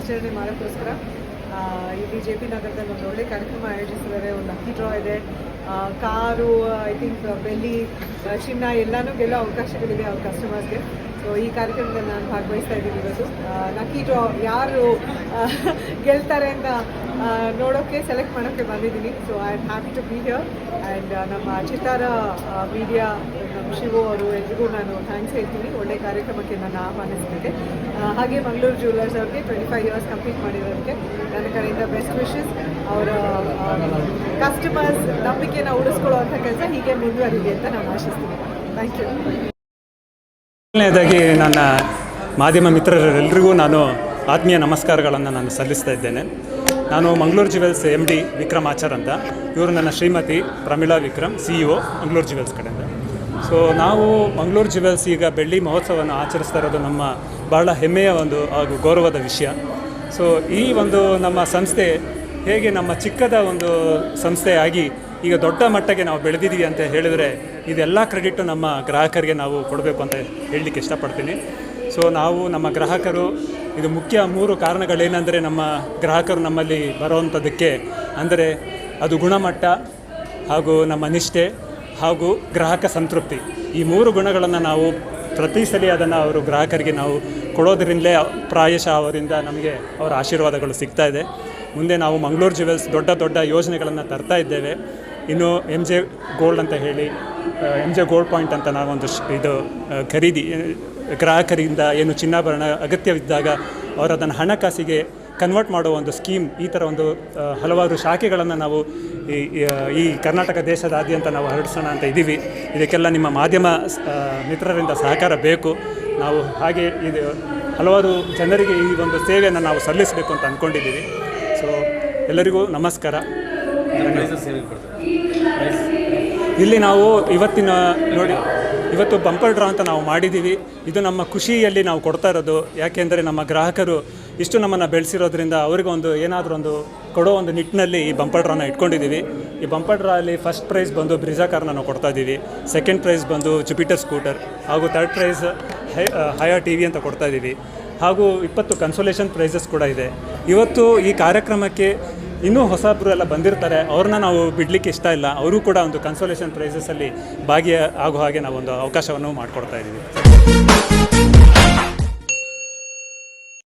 ಆಚರಣೆ ಮಾಡೋಕ್ಕೋಸ್ಕರ ಇಲ್ಲಿ JP ನಗರದಲ್ಲಿ ಒಂದು ಒಳ್ಳೆ ಕಾರ್ಯಕ್ರಮ ಆಯೋಜಿಸಿದ್ದಾರೆ. ಒಂದು ಲಕ್ಕಿ ಡ್ರಾ ಇದೆ, ಕಾರು, ಐ ಥಿಂಕ್ ಬೆಳ್ಳಿ, ಚಿನ್ನ ಎಲ್ಲನೂ ಗೆಲ್ಲೋ ಅವಕಾಶಗಳಿದೆ ಅವ್ರ ಕಸ್ಟಮರ್ಸ್ಗೆ. ಸೊ ಈ ಕಾರ್ಯಕ್ರಮದಲ್ಲಿ ನಾನು ಭಾಗವಹಿಸ್ತಾ ಇದ್ದೀನಿ. ಇವತ್ತು ಲಕ್ಕಿ ಡ್ರಾ ಯಾರು ಗೆಲ್ತಾರೆ ಅಂತ ನೋಡೋಕ್ಕೆ ಸೆಲೆಕ್ಟ್ ಮಾಡೋಕ್ಕೆ ಬಂದಿದ್ದೀನಿ. So I am happy to be here. And ನಮ್ಮ ಚಿತ್ತಾರ ಮೀಡಿಯಾ, ನಮ್ಮ ಶಿವು ಅವರು ಎಲ್ರಿಗೂ ನಾನು ಥ್ಯಾಂಕ್ಸ್ ಹೇಳ್ತೀನಿ ಒಳ್ಳೆ ಕಾರ್ಯಕ್ರಮಕ್ಕೆ ನನ್ನ ಆಹ್ವಾನಿಸೋದಕ್ಕೆ. ಹಾಗೆ ಮಂಗಳೂರು ಜ್ಯುವೆಲ್ಲರ್ಸ್ ಅವ್ರಿಗೆ 25 ಇಯರ್ಸ್ ಕಂಪ್ಲೀಟ್ ಮಾಡಿರೋದಕ್ಕೆ ನನ್ನ ಕಡೆಯಿಂದ ಬೆಸ್ಟ್ ವಿಶಸ್. ಅವರ ಕಸ್ಟಮರ್ಸ್ ನಂಬಿಕೆನ ಉಳಿಸ್ಕೊಳ್ಳುವಂಥ ಕೆಲಸ ಹೀಗೆ ಮುಂದುವರಿದೆ ಅಂತ ನಾನು ಆಶಿಸ್ತೀನಿ. Thank you. ಮೊದಲನೇದಾಗಿ ನನ್ನ ಮಾಧ್ಯಮ ಮಿತ್ರರೆಲ್ಲರಿಗೂ ನಾನು ಆತ್ಮೀಯ ನಮಸ್ಕಾರಗಳನ್ನು ನಾನು ಸಲ್ಲಿಸ್ತಾ ಇದ್ದೇನೆ. ನಾನು ಮಂಗಳೂರು ಜ್ಯುವೆಲ್ಸ್ MD ವಿಕ್ರಮ್ ಆಚಾರ್ ಅಂತ. ಇವರು ನನ್ನ ಶ್ರೀಮತಿ ಪ್ರಮೀಳಾ ವಿಕ್ರಮ್, CEO ಮಂಗಳೂರು ಜ್ಯುವೆಲ್ಸ್ ಕಡೆಯಿಂದ. ಸೊ ನಾವು ಮಂಗಳೂರು ಜ್ಯುವೆಲ್ಸ್ ಈಗ ಬೆಳ್ಳಿ ಮಹೋತ್ಸವವನ್ನು ಆಚರಿಸ್ತಾ ಇರೋದು ನಮ್ಮ ಭಾಳ ಹೆಮ್ಮೆಯ ಒಂದು ಹಾಗೂ ಗೌರವದ ವಿಷಯ. ಸೊ ಈ ಒಂದು ನಮ್ಮ ಸಂಸ್ಥೆ ಹೇಗೆ ನಮ್ಮ ಚಿಕ್ಕದ ಒಂದು ಸಂಸ್ಥೆಯಾಗಿ ಈಗ ದೊಡ್ಡ ಮಟ್ಟಕ್ಕೆ ನಾವು ಬೆಳೆದಿದ್ದೀವಿ ಅಂತ ಹೇಳಿದರೆ ಇದೆಲ್ಲ ಕ್ರೆಡಿಟು ನಮ್ಮ ಗ್ರಾಹಕರಿಗೆ ನಾವು ಕೊಡಬೇಕು ಅಂತ ಹೇಳಲಿಕ್ಕೆ ಇಷ್ಟಪಡ್ತೀನಿ. ಸೊ ನಾವು ನಮ್ಮ ಗ್ರಾಹಕರು, ಇದು ಮುಖ್ಯ 3 ಕಾರಣಗಳೇನೆಂದರೆ ನಮ್ಮ ಗ್ರಾಹಕರು ನಮ್ಮಲ್ಲಿ ಬರುವಂಥದ್ದಕ್ಕೆ ಅಂದರೆ ಅದು ಗುಣಮಟ್ಟ ಹಾಗೂ ನಮ್ಮ ನಿಷ್ಠೆ ಹಾಗೂ ಗ್ರಾಹಕ ಸಂತೃಪ್ತಿ. ಈ 3 ಗುಣಗಳನ್ನು ನಾವು ಪ್ರತಿ ಸಲ ಅದನ್ನು ಅವರು ಗ್ರಾಹಕರಿಗೆ ನಾವು ಕೊಡೋದರಿಂದಲೇ ಪ್ರಾಯಶಃ ಅವರಿಂದ ನಮಗೆ ಅವರ ಆಶೀರ್ವಾದಗಳು ಸಿಗ್ತಾ ಇದೆ. ಮುಂದೆ ನಾವು ಮಂಗಳೂರು ಜ್ಯುವೆಲ್ಸ್ ದೊಡ್ಡ ದೊಡ್ಡ ಯೋಜನೆಗಳನ್ನು ತರ್ತಾ ಇದ್ದೇವೆ. ಇನ್ನು MJ ಗೋಲ್ಡ್ ಅಂತ ಹೇಳಿ, MJ ಗೋಲ್ಡ್ ಪಾಯಿಂಟ್ ಅಂತ ನಾವೊಂದು ಇದು ಖರೀದಿ ಗ್ರಾಹಕರಿಂದ ಏನು ಚಿನ್ನಾಭರಣ ಅಗತ್ಯವಿದ್ದಾಗ ಅವರು ಅದನ್ನು ಹಣಕಾಸಿಗೆ ಕನ್ವರ್ಟ್ ಮಾಡುವ ಒಂದು ಸ್ಕೀಮ್, ಈ ಥರ ಒಂದು ಹಲವಾರು ಶಾಖೆಗಳನ್ನು ನಾವು ಈ ಕರ್ನಾಟಕ ದೇಶದಾದ್ಯಂತ ನಾವು ಹರಡಿಸೋಣ ಅಂತ ಇದ್ದೀವಿ. ಇದಕ್ಕೆಲ್ಲ ನಿಮ್ಮ ಮಾಧ್ಯಮ ಮಿತ್ರರಿಂದ ಸಹಕಾರ ಬೇಕು. ನಾವು ಹಾಗೆ ಇದು ಹಲವಾರು ಜನರಿಗೆ ಈ ಒಂದು ಸೇವೆಯನ್ನು ನಾವು ಸಲ್ಲಿಸಬೇಕು ಅಂತ ಅಂದ್ಕೊಂಡಿದ್ದೀವಿ. ಸೊ ಎಲ್ಲರಿಗೂ ನಮಸ್ಕಾರ. ಇಲ್ಲಿ ನಾವು ಇವತ್ತು ಬಂಪರ್ ಡ್ರಾ ಅಂತ ನಾವು ಮಾಡಿದ್ದೀವಿ. ಇದು ನಮ್ಮ ಖುಷಿಯಲ್ಲಿ ನಾವು ಕೊಡ್ತಾ ಇರೋದು. ಯಾಕೆಂದರೆ ನಮ್ಮ ಗ್ರಾಹಕರು ಇಷ್ಟು ನಮ್ಮನ್ನು ಬೆಳೆಸಿರೋದ್ರಿಂದ ಅವರಿಗೊಂದು ಏನಾದರೂ ಒಂದು ಕೊಡೋ ಒಂದು ನಿಟ್ಟಿನಲ್ಲಿ ಈ ಬಂಪರ್ ಡ್ರಾನ ಇಟ್ಕೊಂಡಿದ್ದೀವಿ. ಈ ಬಂಪರ್ ಡ್ರಾ ಅಲ್ಲಿ ಫಸ್ಟ್ ಪ್ರೈಸ್ ಬಂದು ಬ್ರಿಜಾ ಕಾರ್ನ ನಾವು ಕೊಡ್ತಾ ಇದ್ದೀವಿ. ಸೆಕೆಂಡ್ ಪ್ರೈಸ್ ಬಂದು ಜುಪಿಟರ್ ಸ್ಕೂಟರ್ ಹಾಗೂ ಥರ್ಡ್ ಪ್ರೈಸ್ ಹಯಾ TV ಅಂತ ಕೊಡ್ತಾ ಇದ್ದೀವಿ. ಹಾಗೂ 20 ಕನ್ಸೋಲೇಷನ್ ಪ್ರೈಸಸ್ ಕೂಡ ಇದೆ. ಇವತ್ತು ಈ ಕಾರ್ಯಕ್ರಮಕ್ಕೆ ಇನ್ನೂ ಹೊಸಬ್ರು ಎಲ್ಲ ಬಂದಿರ್ತಾರೆ, ಅವ್ರನ್ನ ನಾವು ಬಿಡಲಿಕ್ಕೆ ಇಷ್ಟ ಇಲ್ಲ. ಅವರು ಕೂಡ ಒಂದು ಕನ್ಸೋಲೇಷನ್ ಪ್ರೈಸಸಲ್ಲಿ ಭಾಗಿಯಾಗೋ ಹಾಗೆ ನಾವೊಂದು ಅವಕಾಶವನ್ನು ಮಾಡಿಕೊಡ್ತಾ ಇದ್ದೀವಿ.